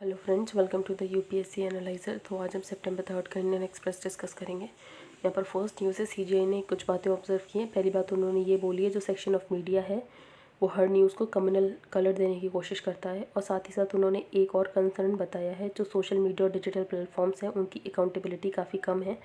Hello friends, welcome to the UPSC analyser. तो आज हम सितंबर 3 का इंडियन एक्सप्रेस डिस्कस करेंगे। यहाँ पर फर्स्ट न्यूज़ है, सीजीआई ने कुछ बातें ऑब्जर्व की हैं। पहली बात उन्होंने ये बोली है, जो सेक्शन ऑफ मीडिया है वो हर न्यूज़ को कम्युनल कलर देने की कोशिश करता है। और साथ ही साथ उन्होंने एक और कंसर्न बताया है, जो सोशल मीडिया और डिजिटल प्लेटफॉर्म्स हैं उनकी अकाउंटेबिलिटी काफ़ी कम है।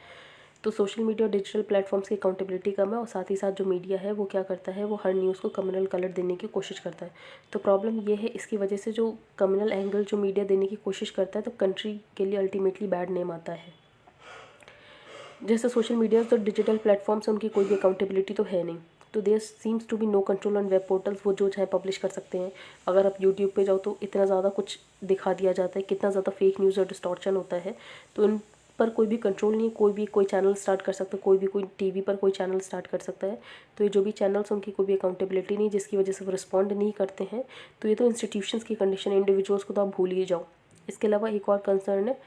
तो सोशल मीडिया और डिजिटल प्लेटफॉर्म्स की अकाउंटेबिलिटी कम है और साथ ही साथ जो मीडिया है वो क्या करता है, वो हर न्यूज़ को कम्युनल कलर देने की कोशिश करता है। तो प्रॉब्लम ये है, इसकी वजह से जो कम्युनल एंगल जो मीडिया देने की कोशिश करता है, तो कंट्री के लिए अल्टीमेटली बैड नेम आता है। जैसे सोशल मीडिया तो डिजिटल प्लेटफॉर्म्स, उनकी कोई भी अकाउंटेबिलिटी तो है नहीं। तो there seems to be no control on web portals, वो जो चाहे पब्लिश कर सकते हैं। अगर आप यूट्यूब पे जाओ तो इतना ज़्यादा कुछ दिखा दिया जाता है, कितना ज़्यादा फेक न्यूज़ और डिस्टॉर्शन होता है। तो इन पर कोई भी कंट्रोल नहीं है। कोई चैनल स्टार्ट कर सकता है, कोई टीवी पर कोई चैनल स्टार्ट कर सकता है। तो ये जो भी चैनल्स, उनकी कोई भी अकाउंटेबिलिटी नहीं, जिसकी वजह से वो रिस्पॉन्ड नहीं करते हैं। तो ये तो इंस्टीट्यूशंस की कंडीशन है, इंडिविजुअल्स को तो आप भूल ही जाओ। इसके अलावा एक और कंसर्न है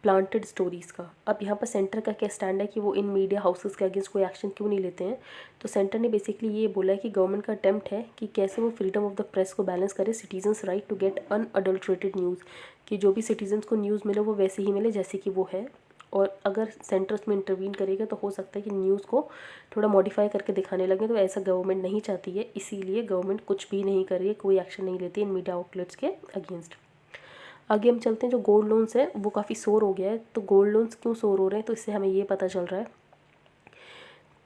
प्लांटेड स्टोरीज़ का। अब यहाँ पर सेंटर का क्या स्टैंड है कि वो इन मीडिया हाउसेस के अगेंस्ट कोई एक्शन क्यों नहीं लेते हैं। तो सेंटर ने बेसिकली ये बोला है कि गवर्नमेंट का अटेम्प्ट है कि कैसे वो फ्रीडम ऑफ द प्रेस को बैलेंस करे, citizens right to get unadulterated news, कि जो भी सिटीजन्स को न्यूज़ मिले वो वैसे ही मिले जैसे कि वो है। और अगर सेंटर उसमें इंटरवीन करेगा तो हो सकता है कि न्यूज़ को थोड़ा मॉडिफाई करके दिखाने लगे। तो ऐसा गवर्नमेंट नहीं चाहती है, इसीलिए गवर्नमेंट कुछ भी नहीं कर रही है, कोई एक्शन नहीं लेती है इन मीडिया आउटलेट्स के अगेंस्ट। आगे हम चलते हैं, जो गोल्ड लोन्स है वो काफ़ी शोर हो गया है। तो गोल्ड लोन्स क्यों शोर हो रहे हैं, तो इससे हमें ये पता चल रहा है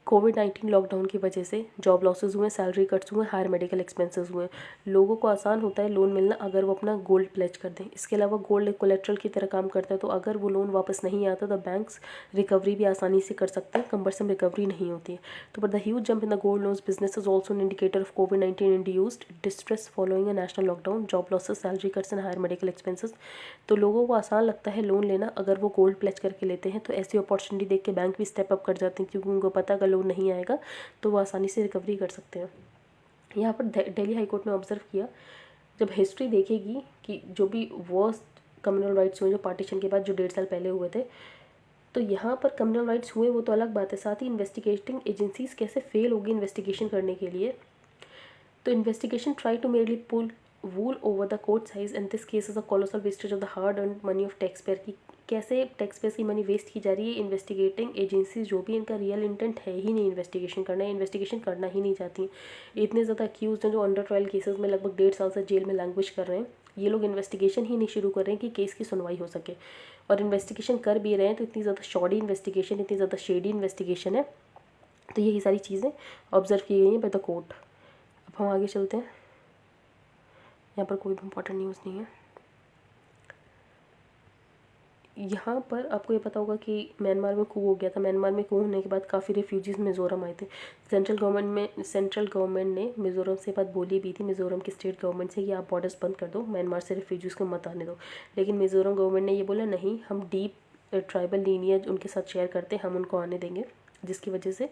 कोविड-19 लॉकडाउन की वजह से जॉब लॉसेस हुए, सैलरी कट्स हुए, हायर मेडिकल एक्सपेंसेस हुए। लोगों को आसान होता है लोन मिलना अगर वो अपना गोल्ड प्लेज कर दें। इसके अलावा गोल्ड एक कोलेट्रल की तरह काम करता है, तो अगर वो लोन वापस नहीं आता तो बैंक्स रिकवरी भी आसानी से कर सकते हैं, कम्बरसम रिकवरी नहीं होती है। तो but the huge jump in the gold loans business is also an indicator of कोविड-19 induced distress following a national lockdown, job losses, salary cuts and higher medical expenses. तो लोगों को आसान लगता है लोन लेना अगर वो गोल्ड प्लेज करके लेते हैं। तो ऐसी अपॉर्चुनिटी देख के बैंक भी स्टेप अप कर जाते हैं, क्योंकि उनको पता अगर लोन नहीं आएगा तो वो आसानी से रिकवरी कर सकते हैं। यहाँ पर दिल्ली हाई कोर्ट ने ऑब्जर्व किया, जब हिस्ट्री देखेगी कि जो भी वर्स्ट कम्युनल राइट्स हुए जो पार्टीशन के बाद जो 1.5 साल पहले हुए थे, तो यहाँ पर कम्युनल राइट्स हुए वो तो अलग बात है, साथ ही इन्वेस्टिगेटिंग एजेंसीज कैसे फेल होगी इन्वेस्टिगेशन करने के लिए। तो investigation try to merely pull wool over the court's eyes and this case is a colossal wastage of the hard earn money of tax payer, की कैसे टैक्स पेयर की money waste की जा रही है। इन्वेस्टिगेटिंग एजेंसीज जो भी, इनका रियल इंटेंट है ही नहीं इन्वेस्टिगेशन करना है, इन्वेस्टिगेशन करना ही नहीं चाहती। इतने ज़्यादा अक्यूज हैं जो अंडर ट्रायल केसेस में लगभग 1.5 साल से जेल में लैंग्वेज कर रहे हैं। ये लोग इन्वेस्टिगेशन ही नहीं शुरू कर रहे हैं कि केस की सुनवाई हो सके, और इन्वेस्टिगेशन कर भी रहे हैं तो इतनी ज़्यादा शॉर्डी इन्वेस्टिगेशन, इतनी ज़्यादा शेडी इन्वेस्टिगेशन है। तो यही सारी चीज़ें ऑब्जर्व की गई हैं बाय द कोर्ट। अब हम आगे चलते हैं, यहाँ पर कोई भी इंपॉर्टेंट न्यूज़ नहीं है। यहाँ पर आपको ये पता होगा कि म्यांमार में कू हो गया था। म्यांमार में कू होने के बाद काफ़ी रेफ्यूजीज़ मिज़ोरम आए थे। सेंट्रल गवर्नमेंट ने मिज़ोरम से बात बोली भी थी, मिज़ोरम की स्टेट गवर्नमेंट से, कि आप बॉर्डर्स बंद कर दो, म्यांमार से रेफ्यूजीज़ को मत आने दो। लेकिन मिज़ोरम गवर्नमेंट ने ये बोला नहीं, हम डीप ट्राइबल लीनियज उनके साथ शेयर करते हैं, हम उनको आने देंगे। जिसकी वजह से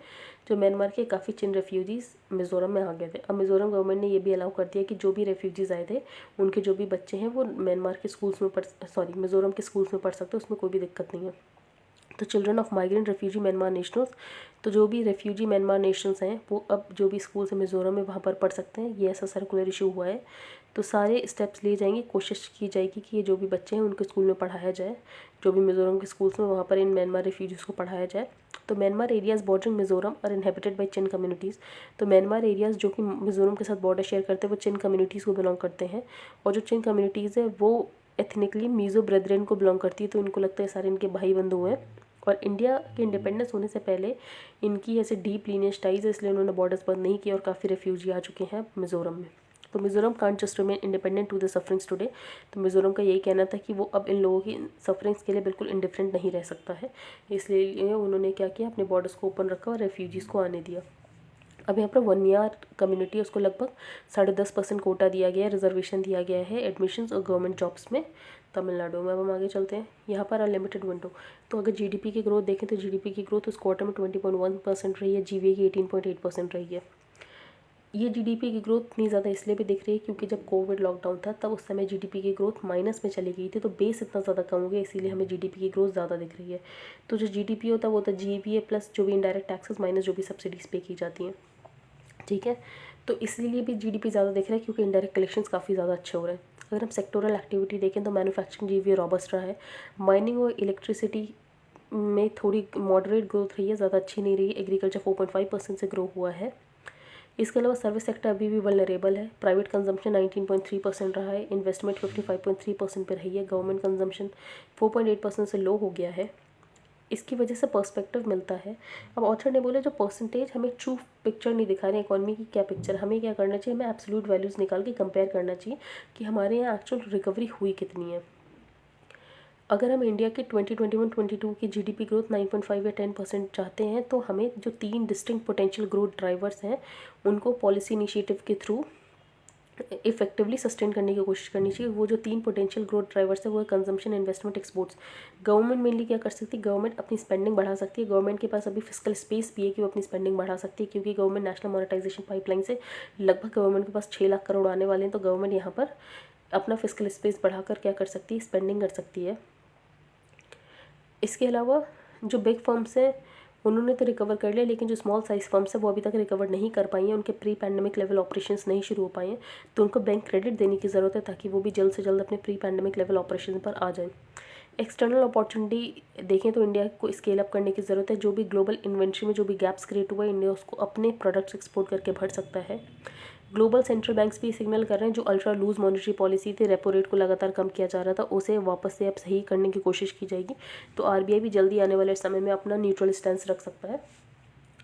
जो म्यांमार के काफ़ी चिन रेफ्यूजीज़ मिज़ोरम में आ गए थे। अब मिज़ोरम गवर्नमेंट ने ये भी अलाउ कर दिया कि जो भी रेफ्यूजीज़ आए थे उनके जो भी बच्चे हैं वो म्यांमार के स्कूल्स में मिज़ोरम के स्कूल्स में पढ़ सकते हैं, उसमें कोई भी दिक्कत नहीं है। तो children of migrant refugee Myanmar nationals, तो जो भी रेफ्यूजी म्यांमार नेशनल्स हैं वो अब जो भी स्कूल्स हैं मिज़ोरम में वहाँ पर पढ़ सकते हैं। ये ऐसा सर्कुलर इशू हुआ है। तो सारे स्टेप्स लिए जाएंगे, कोशिश की जाएगी कि ये जो भी बच्चे हैं उनके स्कूल में पढ़ाया जाए, जो भी मिज़ोरम के स्कूल्स में वहाँ पर इन म्यांमार रेफ्यूजीज़ को पढ़ाया जाए। तो Myanmar areas bordering Mizoram are inhabited by Chin communities. तो म्यांमार एरियाज़ जो कि मिज़ोरम के साथ बॉर्डर शेयर करते हैं वो चिन कम्युनिटीज़ को बिलोंग करते हैं, और जो चिन कम्युनिटीज़ है वो एथनिकली मीज़ो ब्रेदरेन को बिलोंग करती है। तो इनको लगता है सारे इनके भाई बंधु हैं, और इंडिया के इंडिपेंडेंस होने से पहले इनकी ऐसे डीप लीनियज टाइज है, इसलिए उन्होंने बॉर्डर्स बंद नहीं किए और काफ़ी रेफ्यूजी आ चुके हैं मिज़ोरम में। तो Mizoram can't just remain independent to the sufferings today. तो मिज़ोरम का यही कहना था कि वो अब इन लोगों की सफरिंग्स के लिए बिल्कुल इंडिफरेंट नहीं रह सकता है, इसलिए उन्होंने क्या किया, अपने बॉर्डर्स को ओपन रखा और रेफ्यूजीज़ को आने दिया। अब यहाँ पर वनियार कम्युनिटी, उसको लगभग 10.5% कोटा दिया गया है, रिजर्वेशन दिया गया है एडमिशन्स और गवर्नमेंट जॉब्स में तमिलनाडु में। अब हम आगे चलते हैं, यहाँ पर अनलिमिटेड विंडो। तो अगर जीडीपी की ग्रोथ देखें तो जीडीपी की ग्रोथ उस क्वार्टर में 20.1% रही है, जीवीए की 18.8% रही है। ये जीडीपी की ग्रोथ इतनी ज़्यादा इसलिए भी दिख रही है क्योंकि जब कोविड लॉकडाउन था तब उस समय जीडीपी की ग्रोथ माइनस में चली गई थी, तो बेस इतना ज़्यादा कम हो गया, इसीलिए हमें जीडीपी की ग्रोथ ज़्यादा दिख रही है। तो जो जीडीपी होता है वो होता है जीवीए प्लस जो भी इनडायरेक्ट टैक्सेस माइनस जो भी सब्सिडीज़ पे की जाती हैं, ठीक है। तो इसीलिए भी जीडीपी ज़्यादा दिख रहा है क्योंकि इनडायरेक्ट कलेक्शंस काफ़ी ज़्यादा अच्छे हो रहे हैं। अगर हम सेक्टोरल एक्टिविटी देखें तो मैन्युफैक्चरिंग जी रॉबस्ट रहा है। माइनिंग और इलेक्ट्रिसिटी में थोड़ी मॉडरेट ग्रोथ रही है, ज़्यादा अच्छी नहीं रही। एग्रीकल्चर 4.5% से ग्रो हुआ है। इसके अलावा सर्विस सेक्टर अभी भी वल्नरेबल है। प्राइवेट कंजम्पशन 19.3% रहा है। इन्वेस्टमेंट 55.3% पे रही है। गवर्नमेंट कंजम्पशन 4.8% से लो हो गया है। इसकी वजह से पर्सपेक्टिव मिलता है। अब ऑथर ने बोला जो परसेंटेज हमें ट्रू पिक्चर नहीं दिखा रहे इकॉनमी की क्या पिक्चर, हमें क्या करना चाहिए, हमें एब्सोल्यूट वैल्यूज़ निकाल के कंपेयर करना चाहिए कि हमारे यहाँ एक्चुअल रिकवरी हुई कितनी है। अगर हम इंडिया के 2021-22 की जीडीपी ग्रोथ 9.5 या 10% चाहते हैं तो हमें जो 3 डिस्टिंक्ट पोटेंशियल ग्रोथ ड्राइवर्स हैं उनको पॉलिसी इनिशिएटिव के थ्रू इफेक्टिवली सस्टेन करने की कोशिश करनी चाहिए। वो जो 3 पोटेंशियल ग्रोथ ड्राइवर्स है वो है consumption, investment, exports. Government mainly क्या कर सकती है, गवर्नमेंट अपनी स्पेंडिंग बढ़ा सकती है। गवर्नमेंट के पास अभी फिस्कल स्पेस भी है कि वो अपनी स्पेंडिंग बढ़ा सकती है, क्योंकि गवर्नमेंट नेशनल मोनेटाइजेशन पाइपलाइन से लगभग गवर्नमेंट के पास 6 लाख करोड़ आने वाले हैं। तो गवर्नमेंट यहाँ पर अपना फिस्कल स्पेस बढ़ाकर क्या कर सकती है, स्पेंडिंग कर सकती है। इसके अलावा जो बिग फर्म्स हैं उन्होंने तो रिकवर कर लिया, लेकिन जो स्मॉल साइज़ फर्म्स है वो अभी तक रिकवर नहीं कर पाई हैं। उनके प्री पैंडमिक लेवल ऑपरेशंस नहीं शुरू हो पाए हैं, तो उनको बैंक क्रेडिट देने की ज़रूरत है ताकि वो भी जल्द से जल्द अपने प्री पैंडमिक लेवल ऑपरेशन पर आ जाएं। एक्सटर्नल अपॉर्चुनिटी देखें तो इंडिया को स्केल अप करने की ज़रूरत है। जो भी ग्लोबल इन्वेंट्री में जो भी गैप्स क्रिएट हुआ है, इंडिया उसको अपने प्रोडक्ट्स एक्सपोर्ट करके भर सकता है। ग्लोबल सेंट्रल बैंक्स भी सिग्नल कर रहे हैं, जो अल्ट्रा लूज मॉनेटरी पॉलिसी थी, रेपो रेट को लगातार कम किया जा रहा था, उसे वापस से अब सही करने की कोशिश की जाएगी। तो आरबीआई भी जल्दी आने वाले समय में अपना न्यूट्रल स्टैंस रख सकता है।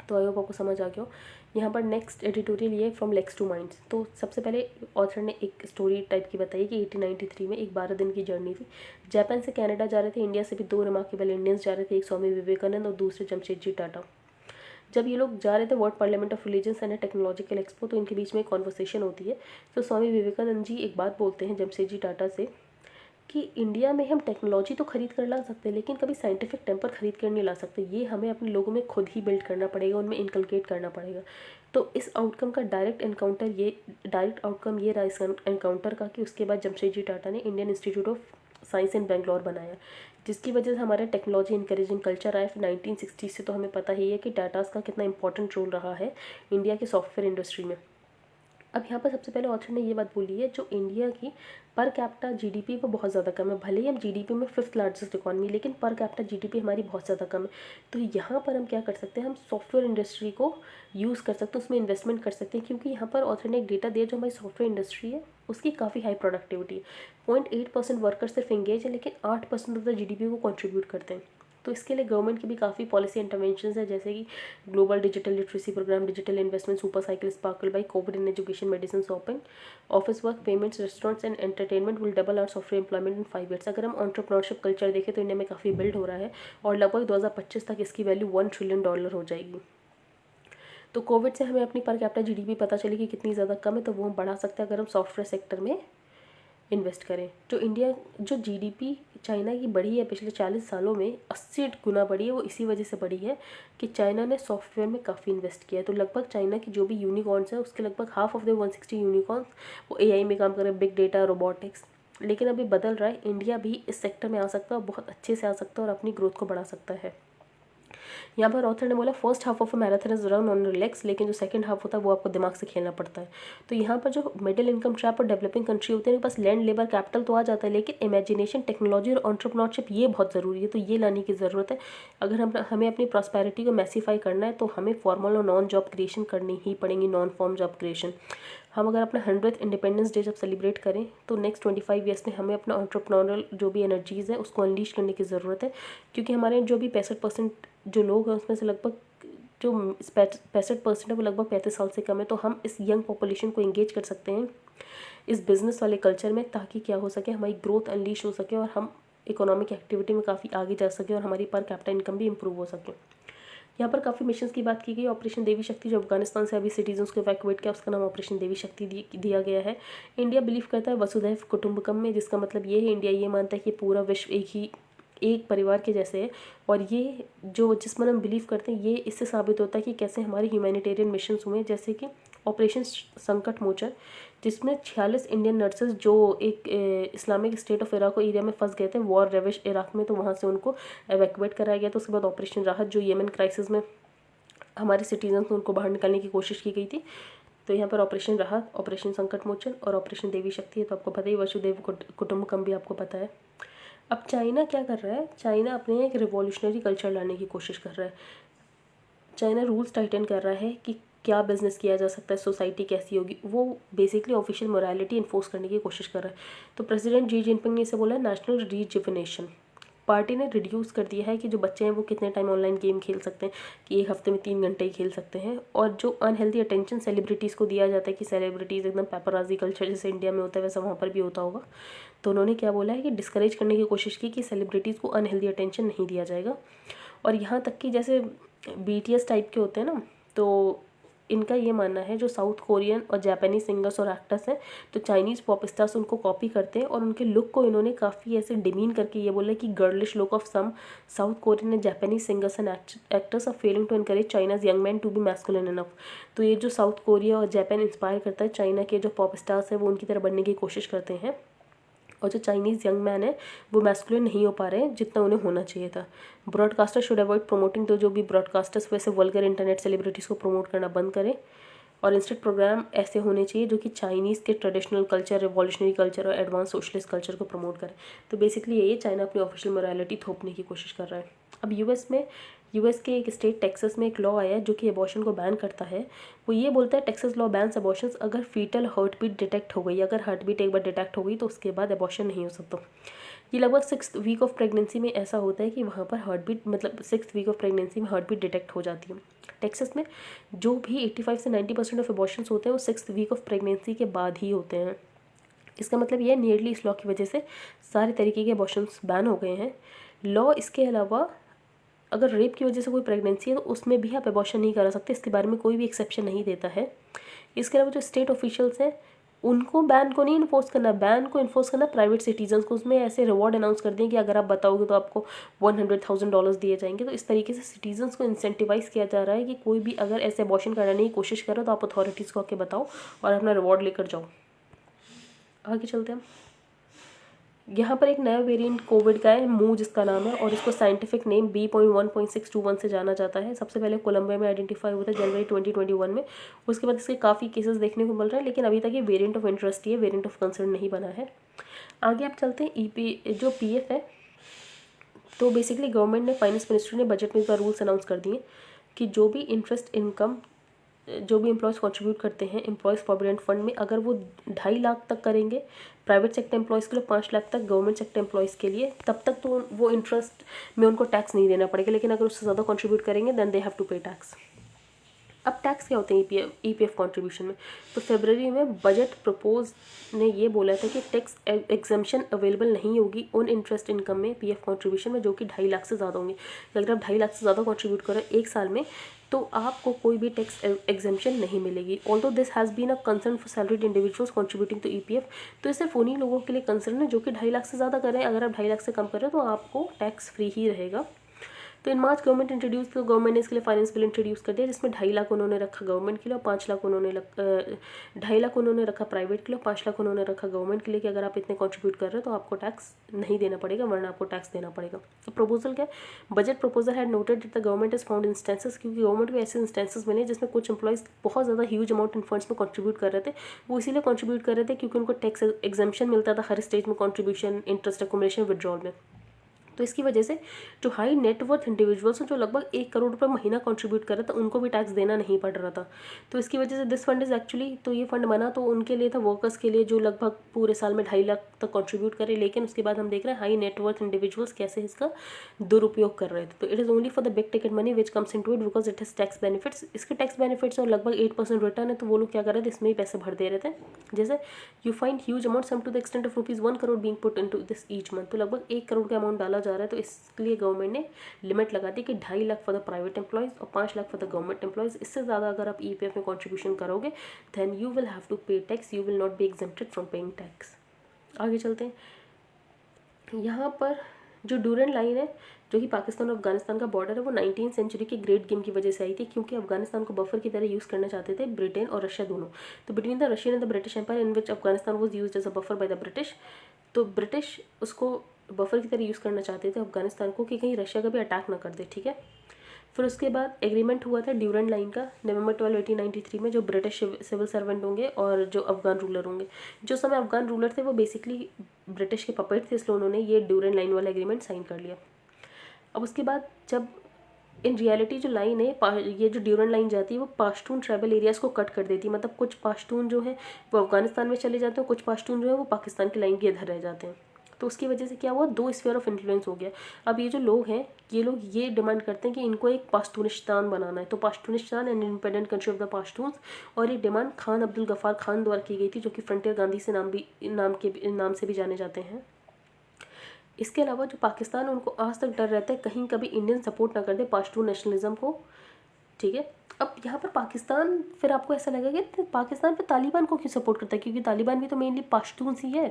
तो आई होप आपको समझ आ गया हो। यहाँ पर नेक्स्ट एडिटोरियल ये फ्रॉम लेग्स टू माइंड्स। तो सबसे पहले ऑथर ने एक स्टोरी टाइप की बताई कि 1893 में एक 12 दिन की जर्नी थी। जापान से कनाडा जा रहे थे, इंडिया से भी 2 रिमार्केबल इंडियंस जा रहे थे, एक स्वामी विवेकानंद और दूसरे जमशेदजी टाटा। जब ये लोग जा रहे थे world parliament of religions and technological expo, तो इनके बीच में एक कॉन्वर्सेशन होती है। तो स्वामी विवेकानंद जी एक बात बोलते हैं जमशेदजी टाटा से कि इंडिया में हम टेक्नोलॉजी तो खरीद कर ला सकते हैं, लेकिन कभी साइंटिफिक टेम्पर खरीद कर नहीं ला सकते। ये हमें अपने लोगों में खुद ही बिल्ड करना पड़ेगा, उनमें इनकलकेट करना पड़ेगा। तो इस आउटकम का डायरेक्ट आउटकम ये रहा इस एनकाउंटर का कि उसके बाद जमशेदजी टाटा ने इंडियन इंस्टीट्यूट ऑफ साइंस इन बेंगलोर बनाया, जिसकी वजह से हमारा टेक्नोलॉजी इंकरेजिंग कल्चर आया। फिर 1960 से तो हमें पता ही है कि टाटास का कितना इंपॉर्टेंट रोल रहा है इंडिया की सॉफ्टवेयर इंडस्ट्री में। अब यहाँ पर सबसे पहले ऑथर ने ये बात बोली है, जो इंडिया की पर कैपिटा जीडीपी वो बहुत ज़्यादा कम है। भले ही हम जीडीपी में 5th लार्जेस्ट इकॉनमी, लेकिन पर कैपिटा जीडीपी हमारी बहुत ज़्यादा कम है। तो यहाँ पर हम क्या कर सकते हैं, हम सॉफ्टवेयर इंडस्ट्री को यूज़ कर सकते हैं, उसमें इन्वेस्टमेंट कर सकते हैं, क्योंकि यहाँ पर ऑथर ने एक डेटा दिया जो हमारी सॉफ्टवेयर इंडस्ट्री है उसकी काफ़ी हाई प्रोडक्टिविटी है। 0.8% वर्कर सिर्फ इंगेज है, लेकिन 8% ऑफ द जीडीपी को कंट्रीब्यूट करते हैं। तो इसके लिए गवर्नमेंट की भी काफ़ी पॉलिसी इंटरवेंशंस है, जैसे कि global digital literacy programme, digital investment, super cycle sparkle by, Covid in education, medicine, shopping, office work, payments, restaurants and entertainment will double our software employment in 5 years. अगर हम entrepreneurship culture देखें तो India में काफ़ी build हो रहा है और लगभग 2025 तक इसकी वैल्यू $1 ट्रिलियन हो जाएगी। तो कोविड से हमें अपनी पर कैपिटा जीडीपी पता चली कि कितनी ज़्यादा कम है, तो वो हम बढ़ा सकते हैं अगर हम सॉफ्टवेयर सेक्टर में इन्वेस्ट करें। जो जीडीपी चाइना की बढ़ी है पिछले 40 सालों में 80 गुना बढ़ी है, वो इसी वजह से बढ़ी है कि चाइना ने सॉफ्टवेयर में काफ़ी इन्वेस्ट किया है। तो लगभग चाइना की जो भी यूनिकॉर्न्स है उसके लगभग हाफ ऑफ द 160 यूनिकॉर्न्स वो एआई में काम कर रहे हैं, बिग डेटा, रोबोटिक्स। लेकिन अभी बदल रहा है, इंडिया भी इस सेक्टर में आ सकता है और बहुत अच्छे से आ सकता है और अपनी ग्रोथ को बढ़ा सकता है। यहाँ पर ऑथर ने बोला first half of a marathon is run on relax, लेकिन जो सेकंड हाफ होता है वो आपको दिमाग से खेलना पड़ता है। तो यहाँ पर जो मिडिल इनकम ट्रैप और डेवलपिंग कंट्री होते हैं उनके पास लैंड, लेबर, कैपिटल तो आ जाता है, लेकिन इमेजिनेशन, टेक्नोलॉजी और एंटरप्रेन्योरशिप ये बहुत ज़रूरी है। तो ये लाने की ज़रूरत है। अगर हमें अपनी प्रॉस्पेरिटी को मैसीफाई करना है तो हमें फॉर्मल और नॉन जॉब क्रिएशन करनी ही पड़ेंगी, नॉन फॉर्म जॉब क्रिएशन। हम अगर अपना 100th इंडिपेंडेंस डे जब सेलिब्रेट करें तो नेक्स्ट 25 ईयर्स में हमें अपना एंटरप्रेन्योरल जो भी एनर्जीज़ है उसको अनलीश करने की ज़रूरत है, क्योंकि हमारे जो भी 65% जो लोग हैं उसमें से लगभग जो 65% है वो लगभग 35 साल से कम है। तो हम इस यंग पॉपुलेशन को इंगेज कर सकते हैं इस बिज़नेस वाले कल्चर में, ताकि क्या हो सके, हमारी ग्रोथ अनलीश हो सके और हम इकोनॉमिक एक्टिविटी में काफ़ी आगे जा सके और हमारी पर कैपिटा इनकम भी इम्प्रूव हो सके। यहाँ पर काफ़ी मिशंस की बात की गई। ऑपरेशन देवी शक्ति जो अफगानिस्तान से अभी सिटीजन्स को इवैक्यूएट किया उसका नाम ऑपरेशन देवी शक्ति दिया गया है। इंडिया बिलीव करता है वसुधैव कुटुंबकम में, जिसका मतलब ये है इंडिया ये मानता है कि पूरा विश्व एक परिवार के जैसे है। और ये जिस पर हम बिलीव करते हैं ये इससे साबित होता है कि कैसे हमारे ह्यूमैनिटेरियन मिशंस हुए, जैसे कि ऑपरेशन संकट मोचन, जिसमें 46 इंडियन नर्सेज जो एक Islamic state of Iraq area में फंस गए थे वॉर रेविश इराक में, तो वहाँ से उनको एवैक्यूएट कराया गया। तो उसके बाद ऑपरेशन राहत जो येमन क्राइसिस में हमारे सिटीजन को उनको बाहर निकालने की कोशिश की गई थी। तो यहाँ पर ऑपरेशन राहत, ऑपरेशन संकट मोचन और ऑपरेशन देवी शक्ति है, तो आपको पता ही वसुदेव कुटुंबकम भी आपको पता है। अब चाइना क्या कर रहा है, चाइना अपने एक रिवॉल्यूशनरी कल्चर लाने की कोशिश कर रहा है। चाइना रूल्स टाइटन कर रहा है कि क्या बिजनेस किया जा सकता है, सोसाइटी कैसी होगी, वो बेसिकली ऑफिशियल मोरालिटी इन्फोर्स करने की कोशिश कर रहा है। तो प्रेसिडेंट जी जिनपिंग ने इसे बोला है नेशनल रिजुविनेशन। पार्टी ने रिड्यूस कर दिया है कि जो बच्चे हैं वो कितने टाइम ऑनलाइन गेम खेल सकते हैं, कि एक हफ्ते में 3 घंटे ही खेल सकते हैं। और जो अनहेल्दी अटेंशन सेलिब्रिटीज़ को दिया जाता है कि सेलिब्रिटीज़ एकदम पेपराजी कल्चर जैसे इंडिया में होता है वैसा वहाँ पर भी होता होगा, तो उन्होंने क्या बोला है कि डिस्करेज करने की कोशिश की कि सेलिब्रिटीज़ को अनहेल्दी अटेंशन नहीं दिया जाएगा। और यहाँ तक कि जैसे BTS टाइप के होते हैं ना, तो इनका ये मानना है जो साउथ कोरियन और जापानीज सिंगर्स और एक्टर्स हैं, तो चाइनीज़ पॉप स्टार्स उनको कॉपी करते हैं और उनके लुक को इन्होंने काफ़ी ऐसे डिमीन करके ये बोला कि girlish look of some south Korean and Japanese singers and actors are failing to encourage China's young man to be masculine enough. तो ये जो साउथ कोरिया और जापान इंस्पायर करता है चाइना के जो पॉप स्टार्स हैं वो उनकी तरह बनने की कोशिश करते हैं, और जो चाइनीज़ यंग मैन है वो मैस्कुलिन नहीं हो पा रहे हैं जितना उन्हें होना चाहिए था। ब्रॉडकास्टर शुड अवॉइड प्रमोटिंग, तो जो भी ब्रॉडकास्टर्स वैसे वल्गर इंटरनेट सेलिब्रिटीज़ को प्रमोट करना बंद करें, और इंस्टेड प्रोग्राम ऐसे होने चाहिए जो कि चाइनीज़ के ट्रेडिशनल कल्चर, रिवॉल्यूशनरी कल्चर और एडवांस सोशलिस्ट कल्चर को प्रमोट करें। तो बेसिकली ये चाइना अपनी ऑफिशियल मोरालिटी थोपने की कोशिश कर रहा है। अब यूएस के एक स्टेट टेक्सास में एक लॉ आया है जो कि अबॉर्शन को बैन करता है। वो ये बोलता है टेक्सास लॉ बैन्स अबॉर्शंस अगर फीटल हार्ट बीट डिटेक्ट हो गई, अगर हार्ट बीट एक बार डिटेक्ट हो गई तो उसके बाद अबॉर्शन नहीं हो सकता। ये लगभग 6th वीक ऑफ प्रेगनेंसी में ऐसा होता है कि वहाँ पर हार्ट बीट मतलब 6th वीक ऑफ प्रेगनेंसी में हार्ट बीट डिटेक्ट हो जाती है। टेक्सास में जो भी 85 से 90% ऑफ अबॉर्शंस होते हैं वो 6th वीक ऑफ प्रेगनेंसी के बाद ही होते हैं। इसका मतलब ये नियरली इस लॉ की वजह से सारे तरीके के अबॉर्शंस बैन हो गए हैं। लॉ इसके अलावा अगर रेप की वजह से कोई प्रेगनेंसी है तो उसमें भी आप अबॉर्शन नहीं करा सकते, इसके बारे में कोई भी एक्सेप्शन नहीं देता है। इसके अलावा जो स्टेट ऑफिशियल्स हैं उनको बैन को नहीं इन्फोर्स करना, बैन को इन्फोर्स करना प्राइवेट सिटीजन्स को। उसमें ऐसे रिवॉर्ड अनाउंस कर दें कि अगर आप बताओगे तो आपको $100,000 दिए जाएंगे। तो इस तरीके से सिटीजन्स को इंसेंटिवाइज किया जा रहा है कि कोई भी अगर ऐसे अबॉर्शन कराने की कोशिश करे तो आप अथॉरिटीज़ को आके बताओ और अपना रिवॉर्ड लेकर जाओ। आगे चलते हैं। यहाँ पर एक नया वेरिएंट कोविड का है, मू जिसका नाम है, और इसको साइंटिफिक नेम B.1.621 से जाना जाता है। सबसे पहले कोलंबिया में आइडेंटिफाई हुआ था जनवरी 2021 में। उसके बाद इसके काफ़ी केसेस देखने को मिल रहे हैं, लेकिन अभी तक ये वेरिएंट ऑफ इंटरेस्ट ही है, वेरिएंट ऑफ कंसर्न नहीं बना है। आगे आप चलते हैं। जो PF है, तो बेसिकली गवर्नमेंट ने, फाइनेंस मिनिस्ट्री ने बजट में इस बार रूल्स अनाउंस कर दिए कि जो भी इंटरेस्ट इनकम जो भी एम्प्लॉयज़ कंट्रीब्यूट करते हैं एम्प्लॉयज़ प्रोविडेंट फंड में, अगर वो 2.5 लाख तक करेंगे प्राइवेट सेक्टर एम्प्लॉयज़ के लिए, 5 लाख तक गवर्नमेंट सेक्टर एम्प्लॉयज़ के लिए, तब तक तो वो इंटरेस्ट में उनको टैक्स नहीं देना पड़ेगा। लेकिन अगर उससे ज़्यादा कंट्रीब्यूट करेंगे then they have to pay tax. अब टैक्स क्या होते हैं EPF कंट्रीब्यूशन में? तो फरवरी में बजट प्रपोज ने ये बोला था कि टैक्स एग्जम्पशन अवेलेबल नहीं होगी उन इंटरेस्ट इनकम में PF कंट्रीब्यूशन में जो कि 2.5 लाख से ज़्यादा होंगे। अगर आप 2.5 लाख से ज़्यादा कंट्रीब्यूट करें एक साल में तो आपको कोई भी टैक्स एग्जम्पशन नहीं मिलेगी। Although this has been a concern for salaried individuals contributing to EPF। तो ये सिर्फ उन्हीं लोगों के लिए कंसर्न है जो कि 2.5 लाख से ज़्यादा करें। अगर आप 2.5 लाख से कम करें तो आपको टैक्स फ्री ही रहेगा। तो इन मार्च गवर्नमेंट ने इसके लिए फाइनेंस बिल इंट्रोड्यूस कर दिया जिसमें 2.5 लाख उन्होंने रखा गवर्नमेंट के लिए और 5 लाख उन्होंने 2.5 लाख उन्होंने रखा प्राइवेट के लिए और 5 लाख उन्होंने रखा गवर्नमेंट के लिए कि अगर आप इतने कंट्रीब्यूट कर रहे हो तो आपको टैक्स नहीं देना पड़ेगा, वरना आपको टैक्स देना पड़ेगा। तो प्रपोजल क्या है? Budget proposal had noted that the government is found instances, क्योंकि गवर्नमेंट को ऐसे इंस्टेंसेस मिले जिसमें कुछ एम्प्लॉइज बहुत ज़्यादा ह्यूज अमाउंट इन फंड्स में कंट्रीब्यूट कर रहे थे। वो इसीलिए कंट्रीब्यूट कर रहे थे क्योंकि उनको टैक्स एग्जम्पशन मिलता था हर स्टेज में, कंट्रीब्यूशन, इंटरेस्ट अकोमोडेशन, विड्रॉल में। तो इसकी वजह से जो हाई नेटवर्थ इंडिविजुअल्स हैं जो लगभग 1 करोड़ रुपये महीना कंट्रीब्यूट कर रहे थे उनको भी टैक्स देना नहीं पड़ रहा था। तो इसकी वजह से दिस फंड इज़ एक्चुअली, तो ये फंड बना तो उनके लिए था, वर्कर्स के लिए जो लगभग पूरे साल में 2.5 लाख तक कंट्रीब्यूट करे। लेकिन उसके बाद हम देख रहे हैं हाई नेटवर्थ इंडिविजुअल्स कैसे इसका दुरुपयोग कर रहे थे। तो it is only for the big ticket money which comes into it because it has tax benefits. इसके टैक्स बेनिफिट्स और लगभग 8% रिटर्न है, तो वो लोग क्या कर रहे थे, इसमें ही पैसे भर दे रहे थे। जैसे you find huge amount sum to the extent of ₹1 crore being put into this each month. तो लगभग 1 करोड़ का अमाउंट डाला जा रहा है। तो इसके लिए गवर्नमेंट ने लिमिट लगा दी कि 2.5 lakh for the private employees और 5 lakh for the government employees. इससे ज़्यादा अगर आप EPF में कंट्रीब्यूशन करोगे then you will have to pay tax, you will not be exempted from paying tax. आगे चलते हैं। यहाँ पर जो डूरन लाइन है जो कि पाकिस्तान और अफगानिस्तान का बॉर्डर है वो 19वीं सेंचुरी के ग्रेट गेम की वजह से आई थी, क्योंकि अफगानिस्तान को बफर की तरह यूज़ करना चाहते थे ब्रिटेन और रशिया दोनों। तो between the Russian and the British empire in which Afghanistan was used as a buffer by the British. तो ब्रिटिश उसको बफर की तरह यूज़ करना चाहते थे अफगानिस्तान को कि कहीं रशिया का भी अटैक ना कर दे, ठीक है। फिर उसके बाद एग्रीमेंट हुआ था ड्यूरेंट लाइन का नवंबर 12 1893 में, जो ब्रिटिश सिविल सर्वेंट होंगे और जो अफगान रूलर होंगे। जो समय अफगान रूलर थे वो बेसिकली ब्रिटिश के पपेट थे, इसलिए उन्होंने ये ड्यूरेंट लाइन वाला एग्रीमेंट साइन कर लिया। अब उसके बाद जब इन रियलिटी जो लाइन है, ये जो ड्यूरेंट लाइन जाती है वो पाश्तून ट्राइबल एरियाज़ को कट कर देती है। मतलब कुछ पाश्तून जो है वो अफगानिस्तान में चले जाते हैं, कुछ पाश्तून जो है वो पाकिस्तान की लाइन के इधर रह जाते हैं। तो उसकी वजह से क्या हुआ, 2 स्फीयर ऑफ इन्फ्लुएंस हो गया। अब ये जो लोग हैं, ये लोग ये डिमांड करते हैं कि इनको एक पाश्तूनिस्तान बनाना है, तो Pashtunistan and independent country of the Pashtuns. और ये डिमांड खान अब्दुल गफ्फार खान द्वारा की गई थी, जो कि फ्रंटियर गांधी से नाम से भी जाने जाते हैं। इसके अलावा जो पाकिस्तान, उनको आज तक डर रहता है कहीं कभी इंडियन सपोर्ट ना कर दे पाश्तून नेशनलिज्म को, ठीक है। अब यहाँ पर पाकिस्तान, फिर आपको ऐसा लगेगा कि पाकिस्तान पे तालिबान को क्यों सपोर्ट करता है, क्योंकि तालिबान भी तो मेनली पाश्तून ही है।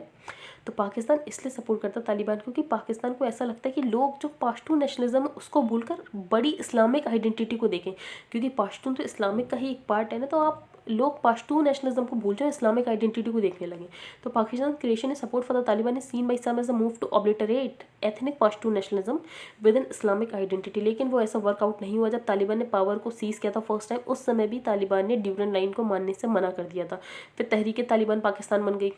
तो पाकिस्तान इसलिए सपोर्ट करता है तालिबान क्योंकि पाकिस्तान को ऐसा लगता है कि लोग जो पाश्तून नेशनलिज्म है उसको भूलकर बड़ी इस्लामिक आइडेंटिटी को देखें, क्योंकि पाश्तून तो इस्लामिक का ही एक पार्ट है ना। तो आप लोग पाश्तून नेशनलिज्म को भूल जाए, इस्लामिक आइडेंटिटी को देखने लगे। तो Pakistan creation is support for the Taliban is seen by some as a move to obliterate ethnic Pashtun nationalism within Islamic identity. लेकिन वो ऐसा वर्कआउट नहीं हुआ। जब तालिबान ने पावर को सीज किया था फर्स्ट टाइम, उस समय भी तालिबान ने ड्यूरेंट लाइन को मानने से मना कर दिया था। फिर तहरीक तालिबान पाकिस्तान बन गई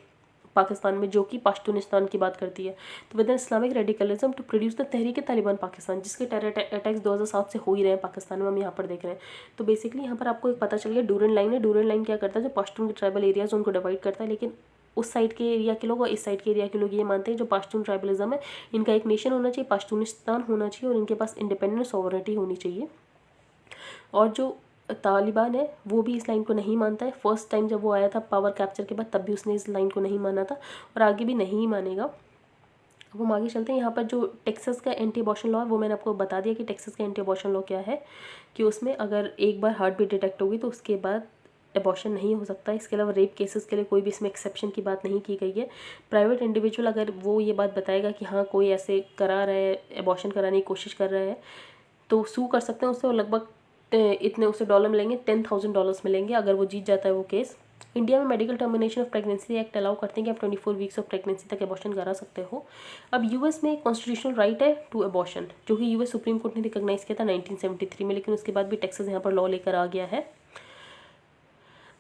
पाकिस्तान में, जो कि पाश्तूनिस्तान की बात करती है। तो within Islamic radicalism to produce the Tehrik Taliban Pakistan, जिसके टेरर अटैक्स 2007 से हो ही रहे हैं पाकिस्तान में, हम यहाँ पर देख रहे हैं। तो बेसिकली यहाँ पर आपको एक पता चल गया ड्यूरेंट लाइन है। ड्यूरेंट लाइन क्या करता है, जो पाश्तून के ट्राइबल एरियाज उनको डिवाइड करता है। लेकिन उस साइड के एरिया के लोग और इस साइड के एरिया के लोग ये मानते हैं जो पाश्तून ट्राइबलिज्म है, इनका एक नेशन होना चाहिए, पाश्तूनिस्तान होना चाहिए, और इनके पास इंडिपेंडेंट सॉवरेनिटी होनी चाहिए। और जो तालिबान है वो भी इस लाइन को नहीं मानता है। फर्स्ट टाइम जब वो आया था पावर कैप्चर के बाद, तब भी उसने इस लाइन को नहीं माना था और आगे भी नहीं मानेगा। अब हम आगे चलते हैं। यहाँ पर जो टेक्सास का एंटी अबॉर्शन लॉ है, वो मैंने आपको बता दिया कि टेक्सास का एंटी अबॉर्शन लॉ क्या है, कि उसमें अगर एक बार हार्ट बीट डिटेक्ट होगी तो उसके बाद अबॉर्शन नहीं हो सकता। इसके अलावा रेप केसेस के लिए कोई भी इसमें एक्सेप्शन की बात नहीं की गई है। प्राइवेट इंडिविजुअल अगर वो ये बात बताएगा कि हाँ कोई ऐसे करा रहा है, अबॉर्शन कराने की कोशिश कर रहा है, तो सू कर सकते हैं उससे, और लगभग इतने उससे डॉलर मिलेंगे, $10,000 मिलेंगे अगर वो जीत जाता है वो केस। इंडिया में medical termination of pregnancy act allow करते हैं कि आप 24 वीक्स ऑफ प्रेगनेंसी तक अबॉर्शन करा सकते हो। अब यूएस में कॉन्स्टिट्यूशनल राइट है टू अबॉर्शन, जो कि यूएस सुप्रीम कोर्ट ने रिकॉग्नाइज किया था 1973 में, लेकिन उसके बाद भी टेक्सास यहाँ पर लॉ लेकर आ गया है।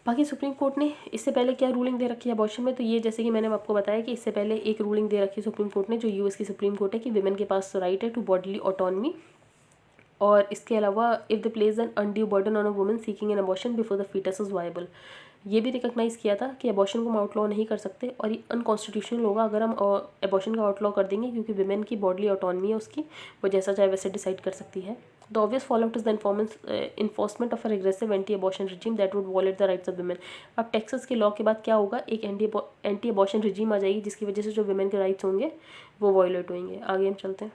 बाकी सुप्रीम कोर्ट ने इससे पहले क्या रूलिंग दे रखी है अबॉर्शन में, तो ये जैसे कि मैंने आपको बताया कि इससे पहले एक रूलिंग दे रखी है सुप्रीम कोर्ट ने, जो यूएस की सुप्रीम कोर्ट है, कि विमेन के पास राइट है टू बॉडीली ऑटोनमी। और इसके अलावा if the place an undue burden on a woman seeking an abortion before the foetus is viable, ये भी रिकॉग्नाइज़ किया था कि अबॉर्शन को हम आउटलॉ नहीं कर सकते, और ये अनकॉन्स्टिट्यूशनल होगा अगर हम अबॉर्शन का आउटलॉ कर देंगे, क्योंकि विमेन की बॉडली ऑटोनमी है उसकी, वो जैसा चाहे वैसे डिसाइड कर सकती है। The obvious fallout is the enforcement of a regressive anti abortion regime that would wallet the rights of women. अब टेक्सास के लॉ के बाद क्या होगा, एक एंटी अबॉर्शन रिजीम आ जाएगी, जिसकी वजह से जो विमेन के राइट्स होंगे वो वॉयलेट होंगे। आगे हम चलते हैं।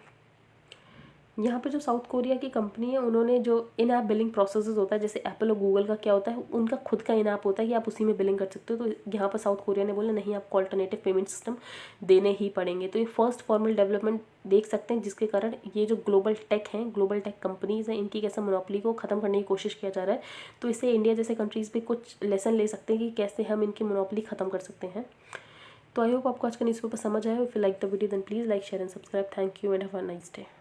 यहाँ पे जो साउथ कोरिया की कंपनी है, उन्होंने जो इन ऐप बिलिंग प्रोसेसेस होता है, जैसे एप्पल और गूगल का क्या होता है, उनका खुद का इन ऐप होता है कि आप उसी में बिलिंग कर सकते हो। तो यहाँ पर साउथ कोरिया ने बोला नहीं, आपको ऑल्टरनेटिव पेमेंट सिस्टम देने ही पड़ेंगे। तो ये फर्स्ट फॉर्मल डेवलपमेंट देख सकते हैं, जिसके कारण ये जो ग्लोबल टेक हैं, ग्लोबल टेक कंपनीज़ हैं, इनकी कैसे मोनोपोली को ख़त्म करने की कोशिश किया जा रहा है। तो इससे इंडिया जैसे कंट्रीज़ पे कुछ लेसन ले सकते हैं कि कैसे हम इनकी मोनोपोली ख़त्म कर सकते हैं। तो आई होप आपको आज का न्यूज़पेपर समझ आया। If you like the video then please like share and subscribe. Thank you and have a nice day.